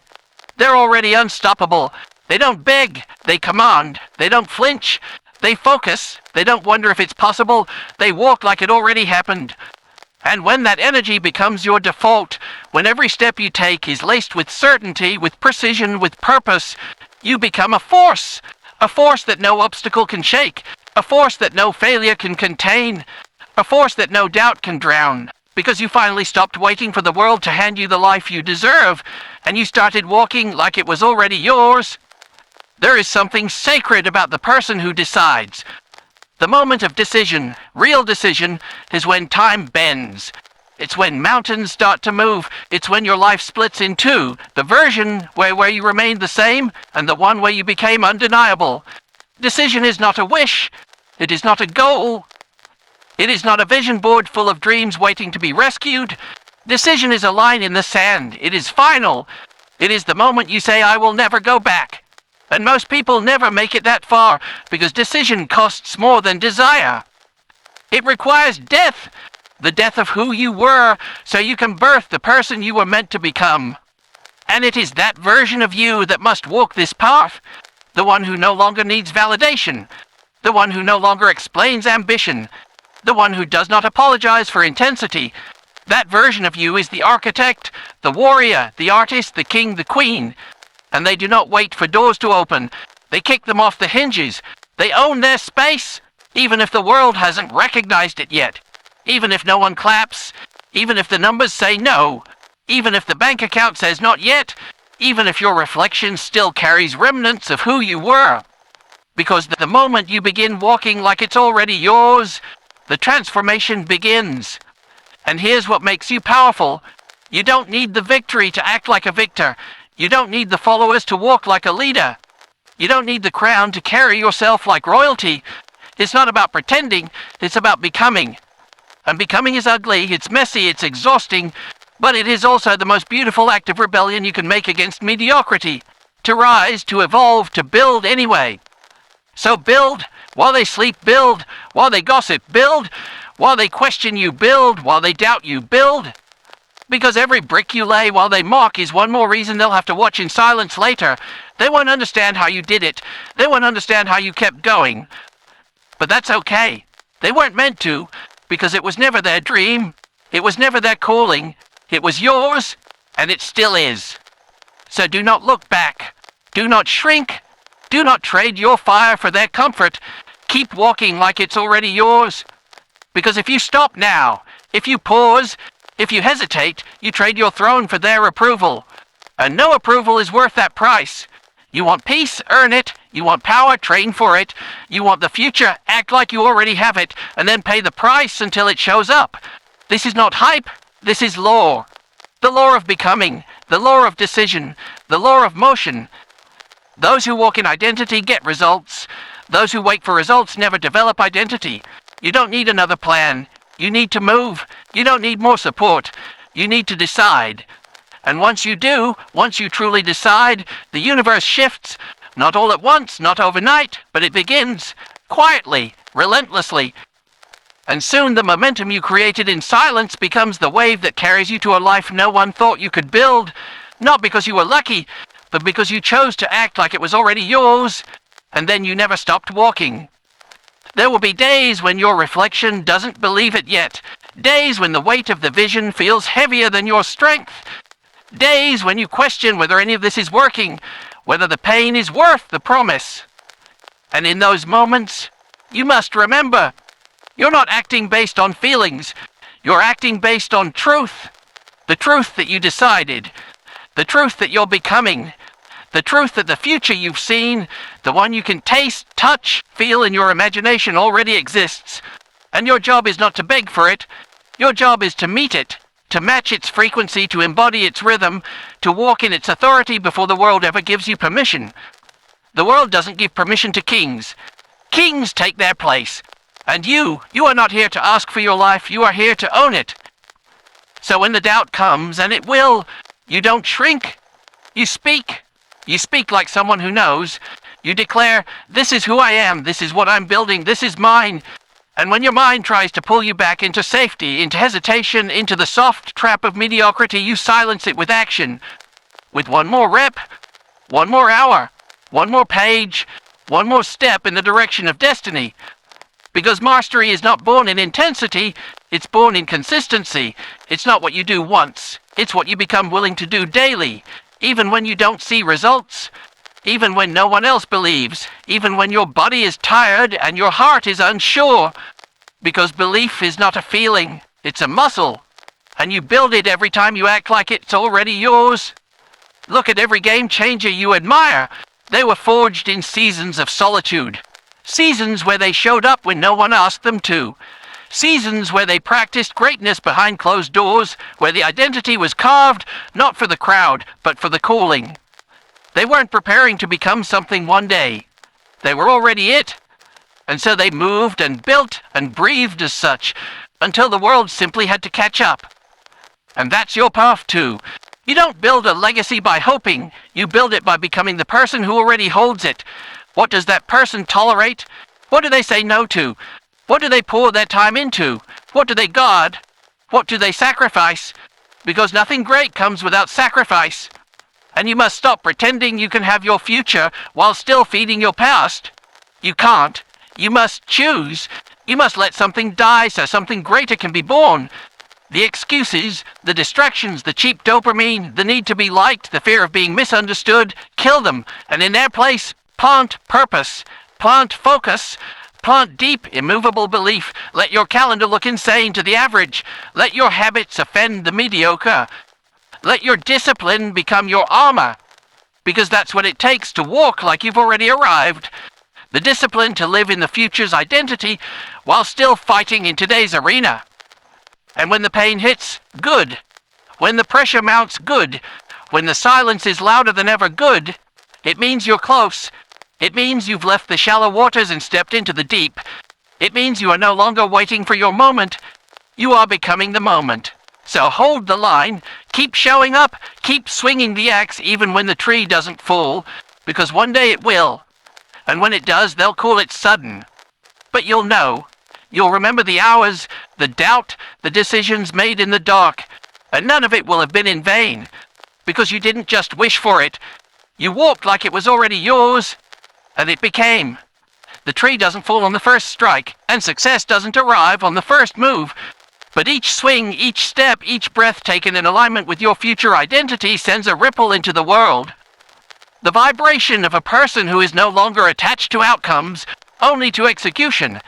they're already unstoppable. They don't beg, they command. They don't flinch, they focus. They don't wonder if it's possible. They walk like it already happened. And when that energy becomes your default, when every step you take is laced with certainty, with precision, with purpose, you become a force that no obstacle can shake, a force that no failure can contain, a force that no doubt can drown. Because you finally stopped waiting for the world to hand you the life you deserve, and you started walking like it was already yours. There is something sacred about the person who decides. The moment of decision, real decision, is when time bends. It's when mountains start to move. It's when your life splits in two. The version where you remained the same, and the one where you became undeniable. Decision is not a wish. It is not a goal. It is not a vision board full of dreams waiting to be rescued. Decision is a line in the sand. It is final. It is the moment you say, I will never go back. And most people never make it that far, because decision costs more than desire. It requires death, the death of who you were, so you can birth the person you were meant to become. And it is that version of you that must walk this path, the one who no longer needs validation, the one who no longer explains ambition, the one who does not apologize for intensity. That version of you is the architect, the warrior, the artist, the king, the queen. And they do not wait for doors to open. They kick them off the hinges. They own their space, even if the world hasn't recognized it yet. Even if no one claps, even if the numbers say no, even if the bank account says not yet, even if your reflection still carries remnants of who you were. Because the moment you begin walking like it's already yours, the transformation begins. And here's what makes you powerful. You don't need the victory to act like a victor. You don't need the followers to walk like a leader. You don't need the crown to carry yourself like royalty. It's not about pretending, it's about becoming. And becoming is ugly, it's messy, it's exhausting, but it is also the most beautiful act of rebellion you can make against mediocrity. To rise, to evolve, to build anyway. So build, while they sleep, build, while they gossip, build, while they question you, build, while they doubt you, build. Because every brick you lay while they mock is one more reason they'll have to watch in silence later. They won't understand how you did it. They won't understand how you kept going. But that's okay. They weren't meant to, because it was never their dream. It was never their calling. It was yours, and it still is. So do not look back. Do not shrink. Do not trade your fire for their comfort. Keep walking like it's already yours. Because if you stop now, if you pause, if you hesitate, you trade your throne for their approval. And no approval is worth that price. You want peace? Earn it. You want power? Train for it. You want the future? Act like you already have it, and then pay the price until it shows up. This is not hype. This is law. The law of becoming. The law of decision. The law of motion. Those who walk in identity get results. Those who wait for results never develop identity. You don't need another plan. You need to move. You don't need more support. You need to decide. And once you do, once you truly decide, the universe shifts. Not all at once, not overnight, but it begins. Quietly, relentlessly. And soon the momentum you created in silence becomes the wave that carries you to a life no one thought you could build. Not because you were lucky, but because you chose to act like it was already yours. And then you never stopped walking. There will be days when your reflection doesn't believe it yet. Days when the weight of the vision feels heavier than your strength. Days when you question whether any of this is working, whether the pain is worth the promise. And in those moments, you must remember, you're not acting based on feelings. You're acting based on truth. The truth that you decided. The truth that you're becoming. The truth that the future you've seen, the one you can taste, touch, feel in your imagination already exists. And your job is not to beg for it. Your job is to meet it, to match its frequency, to embody its rhythm, to walk in its authority before the world ever gives you permission. The world doesn't give permission to kings. Kings take their place. And you are not here to ask for your life, you are here to own it. So when the doubt comes, and it will, you don't shrink. You speak. You speak like someone who knows. You declare, this is who I am, this is what I'm building, this is mine. And when your mind tries to pull you back into safety, into hesitation, into the soft trap of mediocrity, you silence it with action. With one more rep, one more hour, one more page, one more step in the direction of destiny. Because mastery is not born in intensity, it's born in consistency. It's not what you do once, it's what you become willing to do daily. Even when you don't see results, even when no one else believes, even when your body is tired and your heart is unsure. Because belief is not a feeling, it's a muscle. And you build it every time you act like it's already yours. Look at every game changer you admire. They were forged in seasons of solitude. Seasons where they showed up when no one asked them to. Seasons where they practiced greatness behind closed doors, where the identity was carved, not for the crowd, but for the calling. They weren't preparing to become something one day. They were already it. And so they moved and built and breathed as such, until the world simply had to catch up. And that's your path too. You don't build a legacy by hoping, you build it by becoming the person who already holds it. What does that person tolerate? What do they say no to? What do they pour their time into? What do they guard? What do they sacrifice? Because nothing great comes without sacrifice. And you must stop pretending you can have your future while still feeding your past. You can't. You must choose. You must let something die so something greater can be born. The excuses, the distractions, the cheap dopamine, the need to be liked, the fear of being misunderstood, kill them, and in their place, plant purpose, plant focus, Plant deep, immovable belief. Let your calendar look insane to the average. Let your habits offend the mediocre. Let your discipline become your armor, because that's what it takes to walk like you've already arrived. The discipline to live in the future's identity while still fighting in today's arena. And when the pain hits, good. When the pressure mounts, good. When the silence is louder than ever, good. It means you're close. It means you've left the shallow waters and stepped into the deep. It means you are no longer waiting for your moment. You are becoming the moment. So hold the line, keep showing up, keep swinging the axe even when the tree doesn't fall, because one day it will. And when it does, they'll call it sudden. But you'll know. You'll remember the hours, the doubt, the decisions made in the dark, and none of it will have been in vain, because you didn't just wish for it. You walked like it was already yours, and it became. The tree doesn't fall on the first strike, and success doesn't arrive on the first move. But each swing, each step, each breath taken in alignment with your future identity sends a ripple into the world. The vibration of a person who is no longer attached to outcomes, only to execution.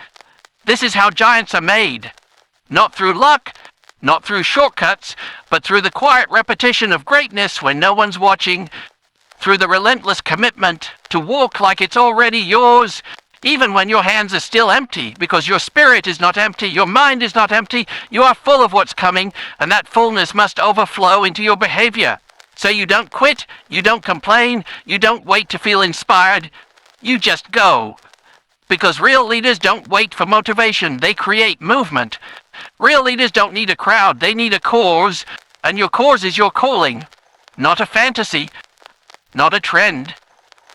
This is how giants are made. Not through luck, not through shortcuts, but through the quiet repetition of greatness when no one's watching, through the relentless commitment to walk like it's already yours, even when your hands are still empty, because your spirit is not empty, your mind is not empty, you are full of what's coming, and that fullness must overflow into your behavior. So you don't quit, you don't complain, you don't wait to feel inspired, you just go. Because real leaders don't wait for motivation, they create movement. Real leaders don't need a crowd, they need a cause, and your cause is your calling. Not a fantasy, not a trend.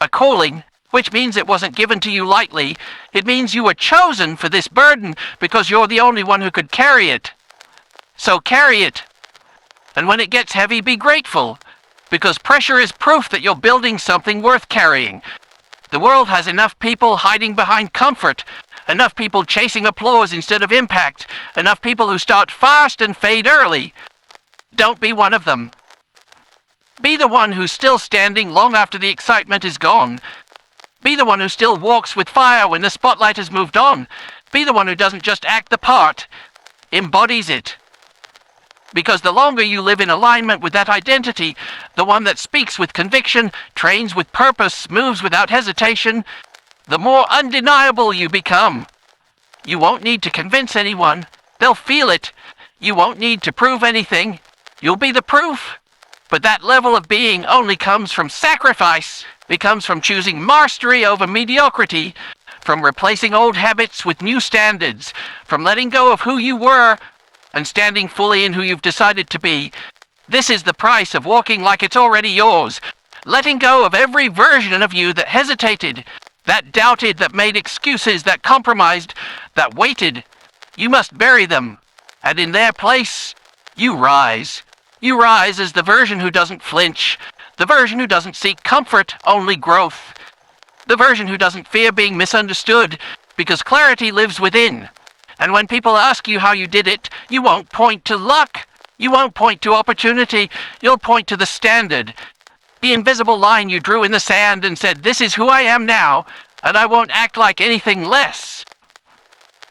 A calling, which means it wasn't given to you lightly. It means you were chosen for this burden because you're the only one who could carry it. So carry it. And when it gets heavy, be grateful, because pressure is proof that you're building something worth carrying. The world has enough people hiding behind comfort, enough people chasing applause instead of impact, enough people who start fast and fade early. Don't be one of them. Be the one who's still standing long after the excitement is gone. Be the one who still walks with fire when the spotlight has moved on. Be the one who doesn't just act the part, embodies it. Because the longer you live in alignment with that identity, the one that speaks with conviction, trains with purpose, moves without hesitation, the more undeniable you become. You won't need to convince anyone. They'll feel it. You won't need to prove anything. You'll be the proof. But that level of being only comes from sacrifice. It comes from choosing mastery over mediocrity, from replacing old habits with new standards, from letting go of who you were and standing fully in who you've decided to be. This is the price of walking like it's already yours. Letting go of every version of you that hesitated, that doubted, that made excuses, that compromised, that waited. You must bury them, and in their place, you rise. You rise as the version who doesn't flinch, the version who doesn't seek comfort, only growth. The version who doesn't fear being misunderstood, because clarity lives within. And when people ask you how you did it, you won't point to luck. You won't point to opportunity. You'll point to the standard. The invisible line you drew in the sand and said, "This is who I am now, and I won't act like anything less."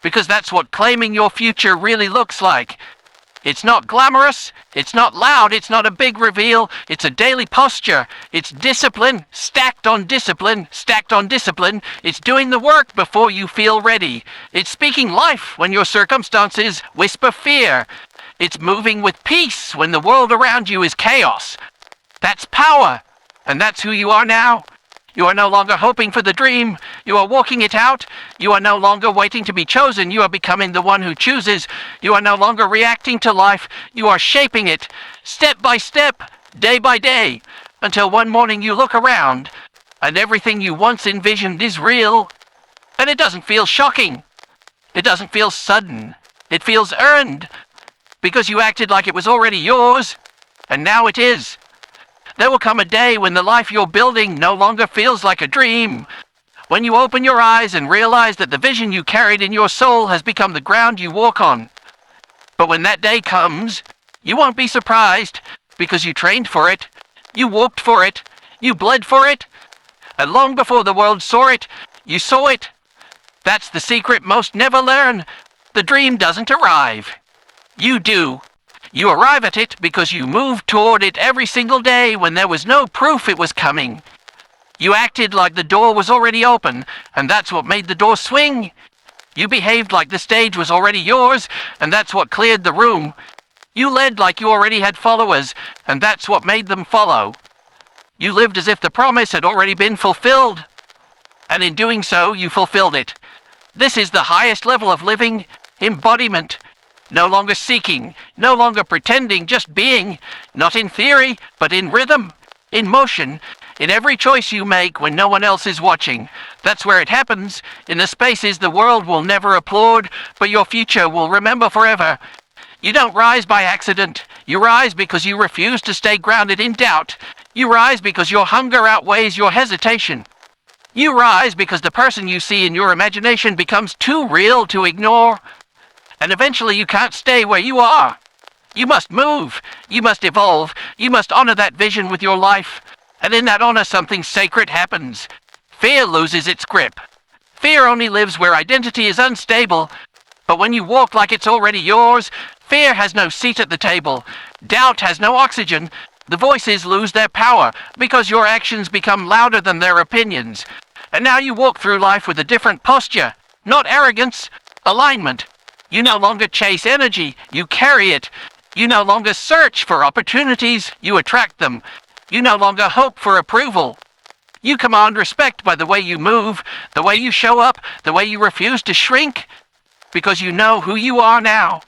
Because that's what claiming your future really looks like. It's not glamorous, it's not loud, it's not a big reveal, it's a daily posture. It's discipline, stacked on discipline, stacked on discipline. It's doing the work before you feel ready. It's speaking life when your circumstances whisper fear. It's moving with peace when the world around you is chaos. That's power, and that's who you are now. You are no longer hoping for the dream. You are walking it out. You are no longer waiting to be chosen. You are becoming the one who chooses. You are no longer reacting to life. You are shaping it, step by step, day by day, until one morning you look around, and everything you once envisioned is real. And it doesn't feel shocking. It doesn't feel sudden. It feels earned, because you acted like it was already yours, and now it is. There will come a day when the life you're building no longer feels like a dream. When you open your eyes and realize that the vision you carried in your soul has become the ground you walk on. But when that day comes, you won't be surprised, because you trained for it, you walked for it, you bled for it, and long before the world saw it, you saw it. That's the secret most never learn. The dream doesn't arrive. You do. You arrive at it because you moved toward it every single day when there was no proof it was coming. You acted like the door was already open, and that's what made the door swing. You behaved like the stage was already yours, and that's what cleared the room. You led like you already had followers, and that's what made them follow. You lived as if the promise had already been fulfilled, and in doing so, you fulfilled it. This is the highest level of living, embodiment. No longer seeking, no longer pretending, just being, not in theory, but in rhythm, in motion, in every choice you make when no one else is watching. That's where it happens, in the spaces the world will never applaud, but your future will remember forever. You don't rise by accident. You rise because you refuse to stay grounded in doubt. You rise because your hunger outweighs your hesitation. You rise because the person you see in your imagination becomes too real to ignore. And eventually you can't stay where you are. You must move. You must evolve. You must honor that vision with your life. And in that honor, something sacred happens. Fear loses its grip. Fear only lives where identity is unstable. But when you walk like it's already yours, fear has no seat at the table. Doubt has no oxygen. The voices lose their power because your actions become louder than their opinions. And now you walk through life with a different posture. Not arrogance, alignment. You no longer chase energy, you carry it. You no longer search for opportunities, you attract them. You no longer hope for approval. You command respect by the way you move, the way you show up, the way you refuse to shrink, because you know who you are now.